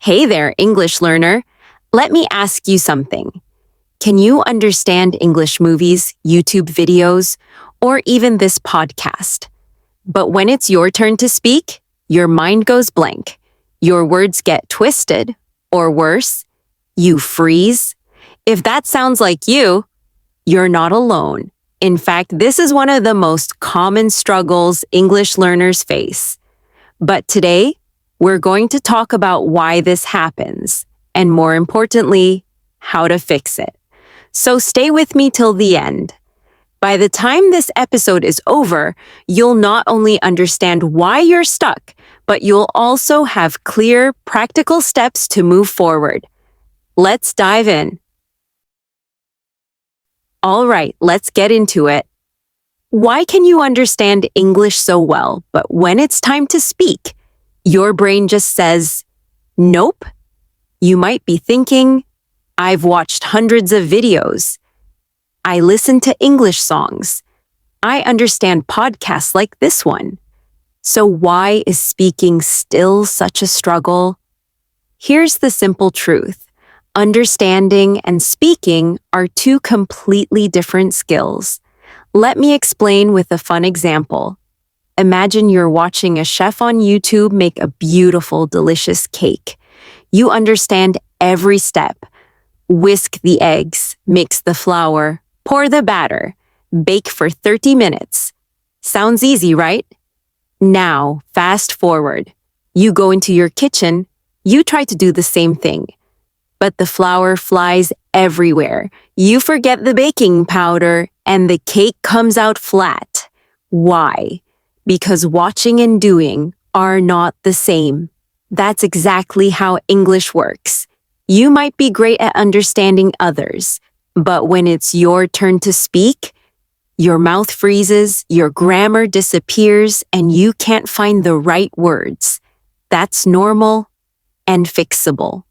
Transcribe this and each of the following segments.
Hey there, English learner. Let me ask you something. Can you understand English movies, YouTube videos, or even this podcast? But when it's your turn to speak, your mind goes blank. Your words get twisted, or worse, you freeze. If that sounds like you, you're not alone. In fact, this is one of the most common struggles English learners face. But today, we're going to talk about why this happens, and more importantly, how to fix it. So stay with me till the end. By the time this episode is over, you'll not only understand why you're stuck, but you'll also have clear, practical steps to move forward. Let's dive in. All right, let's get into it. Why can you understand English so well, but when it's time to speak, your brain just says, nope? You might be thinking, I've watched hundreds of videos. I listen to English songs. I understand podcasts like this one. So why is speaking still such a struggle? Here's the simple truth. Understanding and speaking are two completely different skills. Let me explain with a fun example. Imagine you're watching a chef on YouTube make a beautiful, delicious cake. You understand every step. Whisk the eggs, mix the flour, pour the batter, bake for 30 minutes. Sounds easy, right? Now, fast forward. You go into your kitchen, you try to do the same thing. But the flour flies everywhere. You forget the baking powder, and the cake comes out flat. Why? Because watching and doing are not the same. That's exactly how English works. You might be great at understanding others, but when it's your turn to speak, your mouth freezes, your grammar disappears, and you can't find the right words. That's normal and fixable.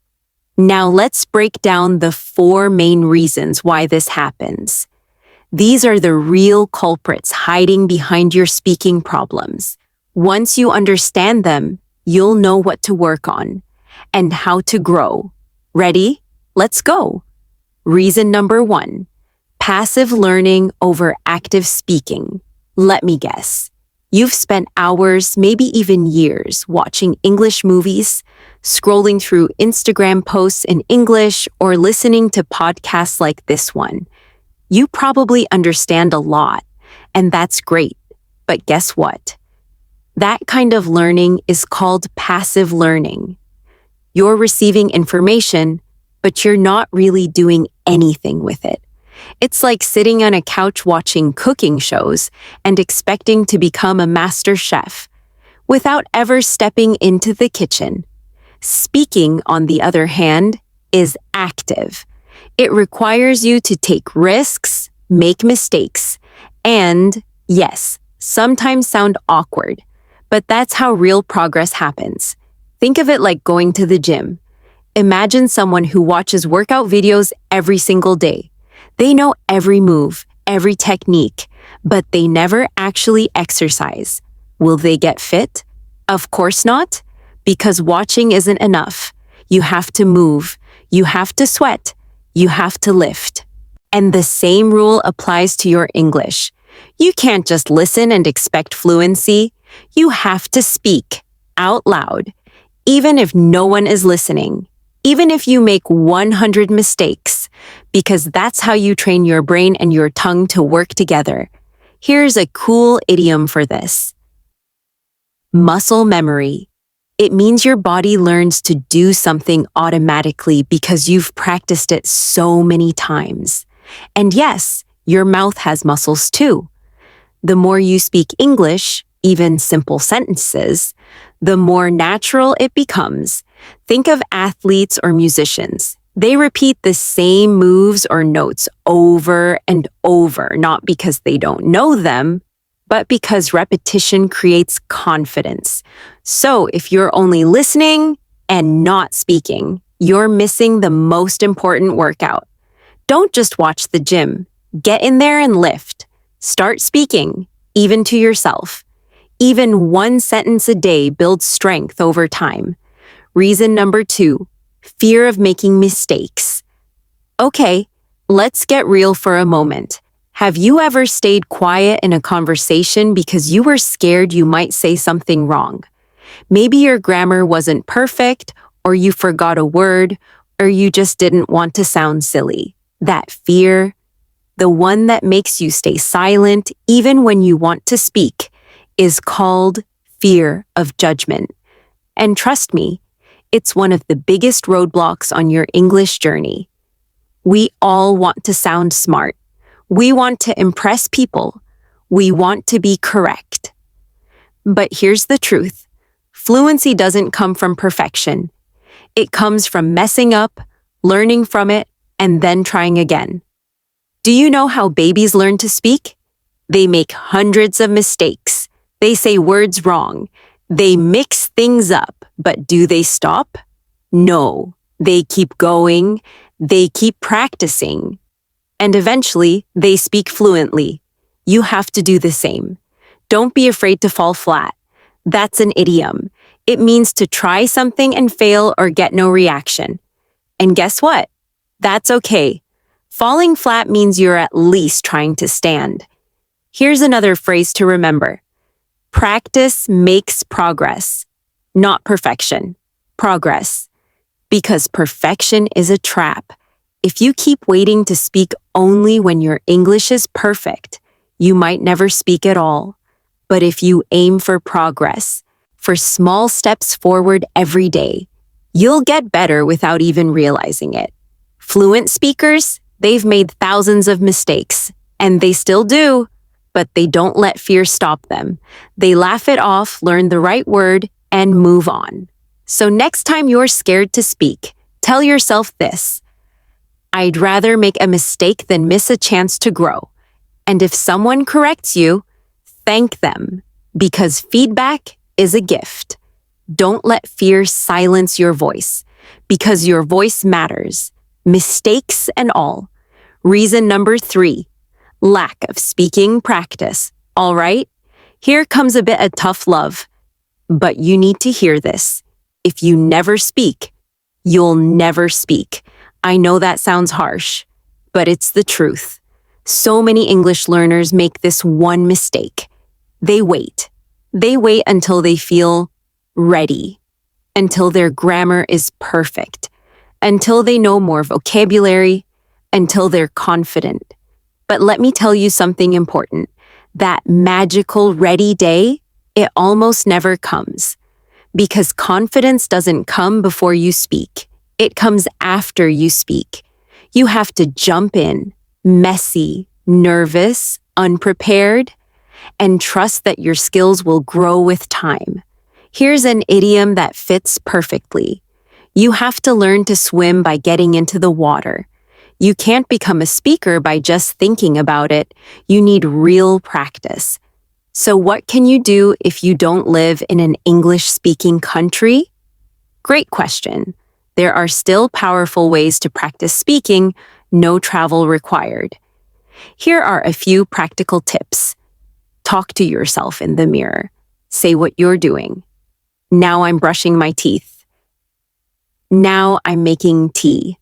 Now let's break down the 4 main reasons why this happens. These are the real culprits hiding behind your speaking problems. Once you understand them, you'll know what to work on and how to grow. Ready? Let's go. Reason number 1, passive learning over active speaking. Let me guess. You've spent hours, maybe even years, watching English movies, scrolling through Instagram posts in English, or listening to podcasts like this one. You probably understand a lot, and that's great. But guess what? That kind of learning is called passive learning. You're receiving information, but you're not really doing anything with it. It's like sitting on a couch watching cooking shows and expecting to become a master chef without ever stepping into the kitchen. Speaking, on the other hand, is active. It requires you to take risks, make mistakes, and, yes, sometimes sound awkward, but that's how real progress happens. Think of it like going to the gym. Imagine someone who watches workout videos every single day. They know every move, every technique, but they never actually exercise. Will they get fit? Of course not, because watching isn't enough. You have to move, you have to sweat, you have to lift. And the same rule applies to your English. You can't just listen and expect fluency. You have to speak out loud, even if no one is listening, even if you make 100 mistakes, because that's how you train your brain and your tongue to work together. Here's a cool idiom for this. Muscle memory. It means your body learns to do something automatically because you've practiced it so many times. And yes, your mouth has muscles too. The more you speak English, even simple sentences, the more natural it becomes. Think of athletes or musicians. They repeat the same moves or notes over and over, not because they don't know them, but because repetition creates confidence. So if you're only listening and not speaking, you're missing the most important workout. Don't just watch the gym. Get in there and lift. Start speaking, even to yourself. Even one sentence a day builds strength over time. Reason number 2, fear of making mistakes. Okay, let's get real for a moment. Have you ever stayed quiet in a conversation because you were scared you might say something wrong? Maybe your grammar wasn't perfect, or you forgot a word, or you just didn't want to sound silly. That fear, the one that makes you stay silent even when you want to speak, is called fear of judgment. And trust me, it's one of the biggest roadblocks on your English journey. We all want to sound smart. We want to impress people. We want to be correct. But here's the truth. Fluency doesn't come from perfection. It comes from messing up, learning from it, and then trying again. Do you know how babies learn to speak? They make hundreds of mistakes. They say words wrong. They mix things up, but do they stop? No. They keep going. They keep practicing. And eventually, they speak fluently. You have to do the same. Don't be afraid to fall flat. That's an idiom. It means to try something and fail or get no reaction. And guess what? That's okay. Falling flat means you're at least trying to stand. Here's another phrase to remember. Practice makes progress, not perfection. Progress. Because perfection is a trap. If you keep waiting to speak only when your English is perfect, you might never speak at all. But if you aim for progress, for small steps forward every day, you'll get better without even realizing it. Fluent speakers, they've made thousands of mistakes, and they still do, but they don't let fear stop them. They laugh it off, learn the right word, and move on. So next time you're scared to speak, tell yourself this: I'd rather make a mistake than miss a chance to grow. And if someone corrects you, thank them, because feedback is a gift. Don't let fear silence your voice, because your voice matters, mistakes and all. Reason number 3, lack of speaking practice. All right, here comes a bit of tough love, but you need to hear this. If you never speak, you'll never speak. I know that sounds harsh, but it's the truth. So many English learners make this one mistake. They wait. They wait until they feel ready, until their grammar is perfect, until they know more vocabulary, until they're confident. But let me tell you something important. That magical ready day, it almost never comes. Because confidence doesn't come before you speak. It comes after you speak. You have to jump in, messy, nervous, unprepared, and trust that your skills will grow with time. Here's an idiom that fits perfectly. You have to learn to swim by getting into the water. You can't become a speaker by just thinking about it. You need real practice. So what can you do if you don't live in an English-speaking country? Great question. There are still powerful ways to practice speaking, no travel required. Here are a few practical tips. Talk to yourself in the mirror. Say what you're doing. Now I'm brushing my teeth. Now I'm making tea.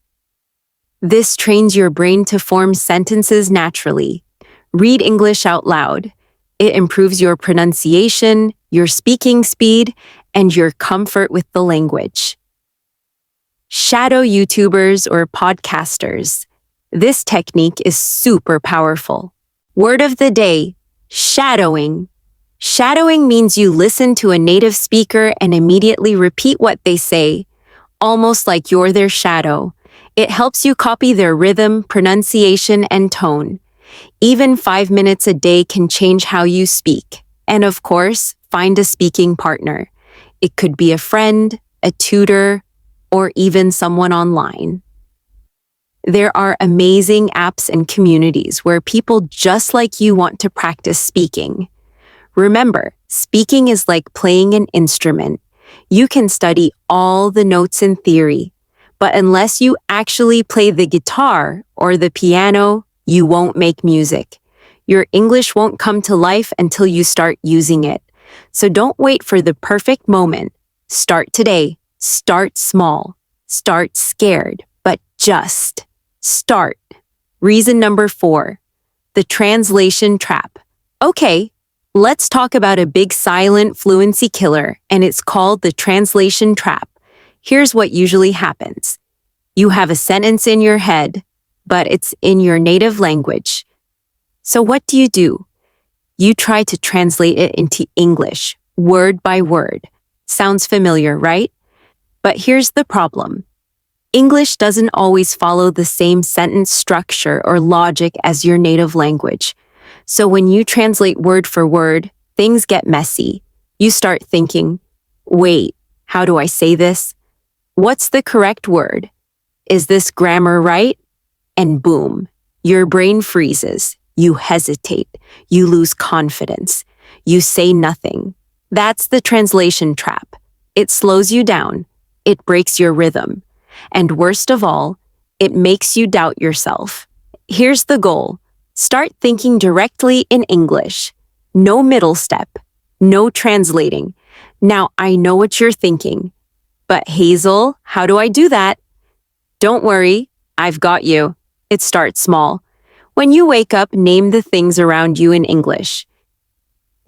This trains your brain to form sentences naturally. Read English out loud. It improves your pronunciation, your speaking speed, and your comfort with the language. Shadow YouTubers or podcasters. This technique is super powerful. Word of the day, shadowing. Shadowing means you listen to a native speaker and immediately repeat what they say, almost like you're their shadow. It helps you copy their rhythm, pronunciation, and tone. Even 5 minutes a day can change how you speak. And of course, find a speaking partner. It could be a friend, a tutor, or even someone online. There are amazing apps and communities where people just like you want to practice speaking. Remember, speaking is like playing an instrument. You can study all the notes in theory, but unless you actually play the guitar or the piano, you won't make music. Your English won't come to life until you start using it. So don't wait for the perfect moment. Start today. Start small. Start scared, but just start. Reason number 4, the translation trap. Okay, let's talk about a big silent fluency killer, and it's called the translation trap. Here's what usually happens. You have a sentence in your head, but it's in your native language. So what do? You try to translate it into English, word by word. Sounds familiar, right? But here's the problem. English doesn't always follow the same sentence structure or logic as your native language. So when you translate word for word, things get messy. You start thinking, wait, how do I say this? What's the correct word? Is this grammar right? And boom, your brain freezes. You hesitate. You lose confidence. You say nothing. That's the translation trap. It slows you down. It breaks your rhythm. And worst of all, it makes you doubt yourself. Here's the goal. Start thinking directly in English. No middle step. No translating. Now, I know what you're thinking. But Hazel, how do I do that? Don't worry, I've got you. It starts small. When you wake up, name the things around you in English.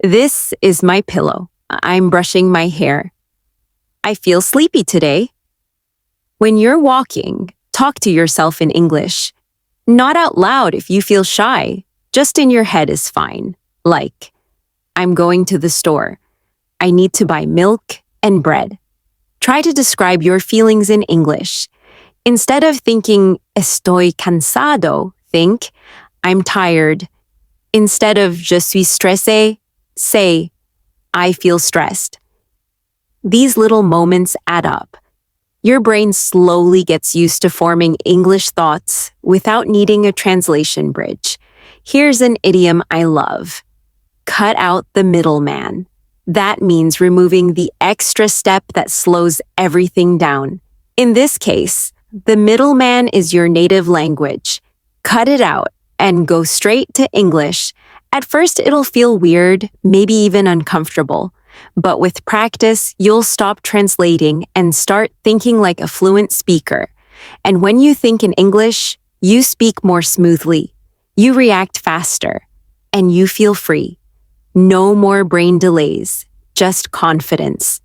This is my pillow. I'm brushing my hair. I feel sleepy today. When you're walking, talk to yourself in English. Not out loud if you feel shy. Just in your head is fine. Like, I'm going to the store. I need to buy milk and bread. Try to describe your feelings in English. Instead of thinking, estoy cansado, think, I'm tired. Instead of je suis stressé, say, I feel stressed. These little moments add up. Your brain slowly gets used to forming English thoughts without needing a translation bridge. Here's an idiom I love. Cut out the middleman. That means removing the extra step that slows everything down. In this case, the middleman is your native language. Cut it out and go straight to English. At first, it'll feel weird, maybe even uncomfortable. But with practice, you'll stop translating and start thinking like a fluent speaker. And when you think in English, you speak more smoothly. You react faster. And you feel free. No more brain delays, just confidence.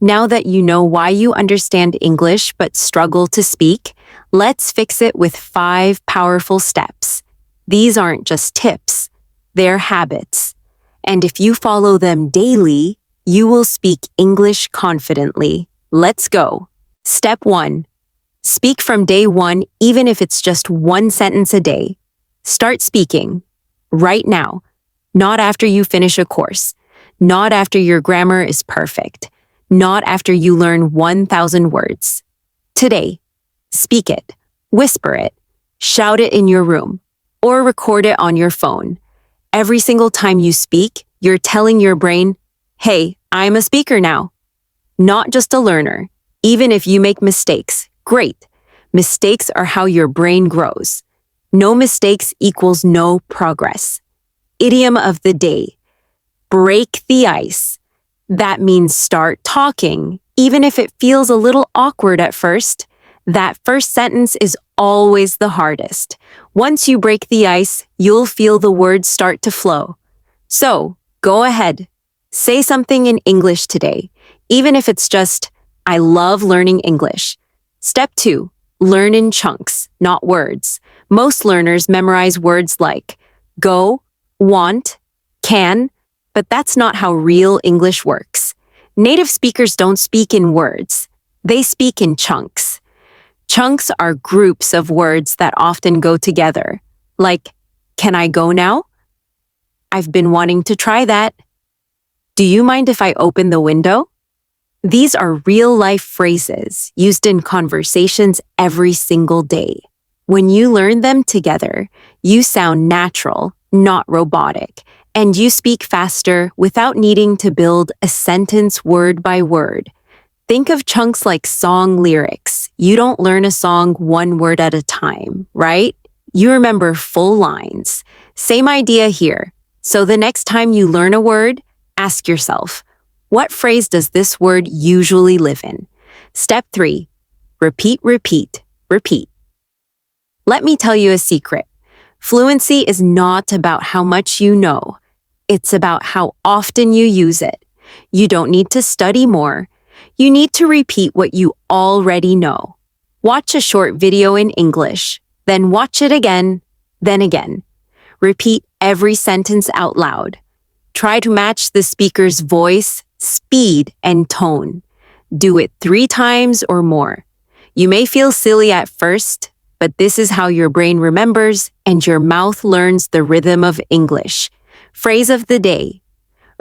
Now that you know why you understand English but struggle to speak, let's fix it with 5 powerful steps. These aren't just tips, they're habits. And if you follow them daily, you will speak English confidently. Let's go. Step 1. Speak from day 1, even if it's just 1 sentence a day. Start speaking. Right now. Not after you finish a course. Not after your grammar is perfect. Not after you learn 1,000 words. Today. Speak it. Whisper it. Shout it in your room. Or record it on your phone. Every single time you speak, you're telling your brain, hey, I'm a speaker now. Not just a learner. Even if you make mistakes, great. Mistakes are how your brain grows. No mistakes equals no progress. Idiom of the day. Break the ice. That means start talking, even if it feels a little awkward at first. That first sentence is always the hardest. Once you break the ice, you'll feel the words start to flow. So, go ahead. Say something in English today, even if it's just, I love learning English. Step 2. Learn in chunks, not words. Most learners memorize words like go, want, can, but that's not how real English works. Native speakers don't speak in words. They speak in chunks. Chunks are groups of words that often go together, like, can I go now? I've been wanting to try that. Do you mind if I open the window? These are real-life phrases used in conversations every single day. When you learn them together, you sound natural, not robotic, and you speak faster without needing to build a sentence word by word. Think of chunks like song lyrics. You don't learn a song one word at a time, right? You remember full lines. Same idea here. So the next time you learn a word, ask yourself, what phrase does this word usually live in? Step 3. Repeat, repeat, repeat. Let me tell you a secret. Fluency is not about how much you know. It's about how often you use it. You don't need to study more. You need to repeat what you already know. Watch a short video in English, then watch it again, then again. Repeat every sentence out loud. Try to match the speaker's voice, speed, and tone. Do it 3 times or more. You may feel silly at first, but this is how your brain remembers and your mouth learns the rhythm of English. Phrase of the day.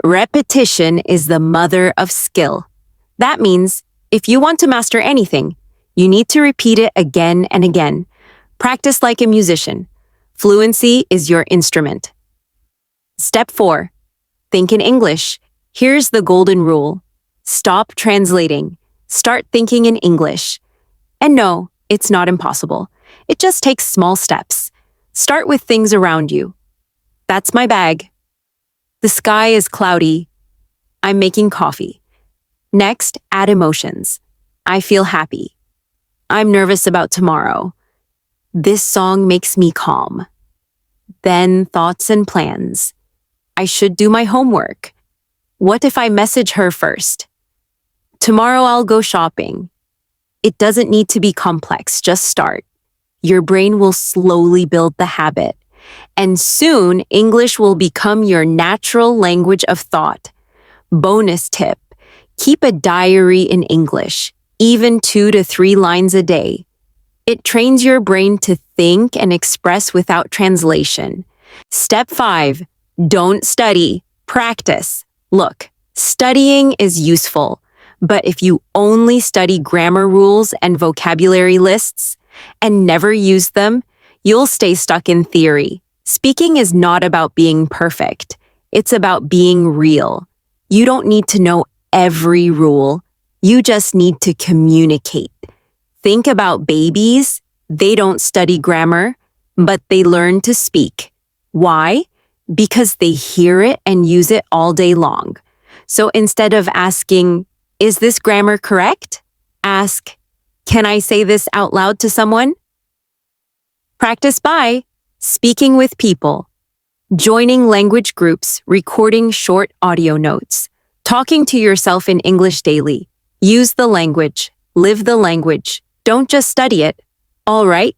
Repetition is the mother of skill. That means if you want to master anything, you need to repeat it again and again. Practice like a musician. Fluency is your instrument. Step 4. Think in English. Here's the golden rule. Stop translating. Start thinking in English. And no, it's not impossible. It just takes small steps. Start with things around you. That's my bag. The sky is cloudy. I'm making coffee. Next, add emotions. I feel happy. I'm nervous about tomorrow. This song makes me calm. Then thoughts and plans. I should do my homework. What if I message her first? Tomorrow I'll go shopping. It doesn't need to be complex, just start. Your brain will slowly build the habit. And soon, English will become your natural language of thought. Bonus tip. Keep a diary in English, even 2 to 3 lines a day. It trains your brain to think and express without translation. Step 5. Don't study. Practice. Look, studying is useful, but if you only study grammar rules and vocabulary lists and never use them, you'll stay stuck in theory. Speaking is not about being perfect. It's about being real. You don't need to know every rule. You just need to communicate. Think about babies. They don't study grammar, but they learn to speak. Why? Because they hear it and use it all day long. So instead of asking, is this grammar correct? Ask, can I say this out loud to someone? Practice by speaking with people, joining language groups, recording short audio notes, talking to yourself in English daily. Use the language, live the language. Don't just study it. All right,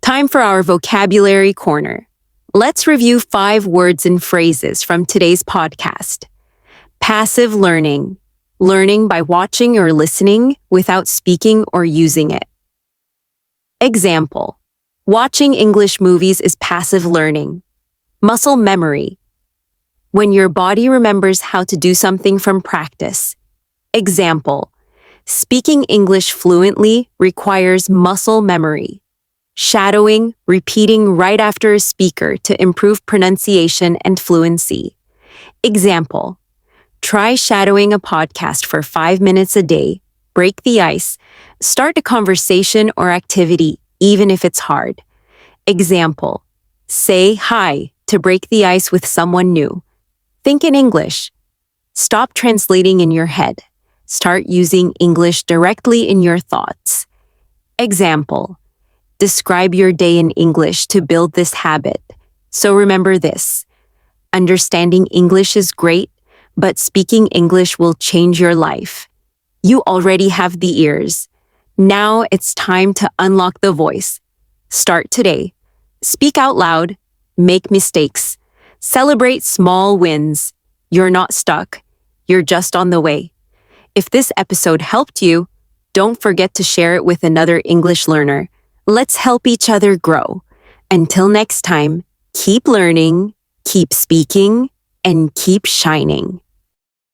time for our vocabulary corner. Let's review 5 words and phrases from today's podcast. Passive learning. Learning by watching or listening without speaking or using it. Example. Watching English movies is passive learning. Muscle memory. When your body remembers how to do something from practice. Example. Speaking English fluently requires muscle memory. Shadowing, repeating right after a speaker to improve pronunciation and fluency. Example. Try shadowing a podcast for 5 minutes a day. Break the ice. Start a conversation or activity, even if it's hard. Example. Say hi to break the ice with someone new. Think in English. Stop translating in your head. Start using English directly in your thoughts. Example. Describe your day in English to build this habit. So remember this. Understanding English is great, but speaking English will change your life. You already have the ears. Now it's time to unlock the voice. Start today. Speak out loud. Make mistakes. Celebrate small wins. You're not stuck. You're just on the way. If this episode helped you, don't forget to share it with another English learner. Let's help each other grow. Until next time, keep learning, keep speaking, and keep shining.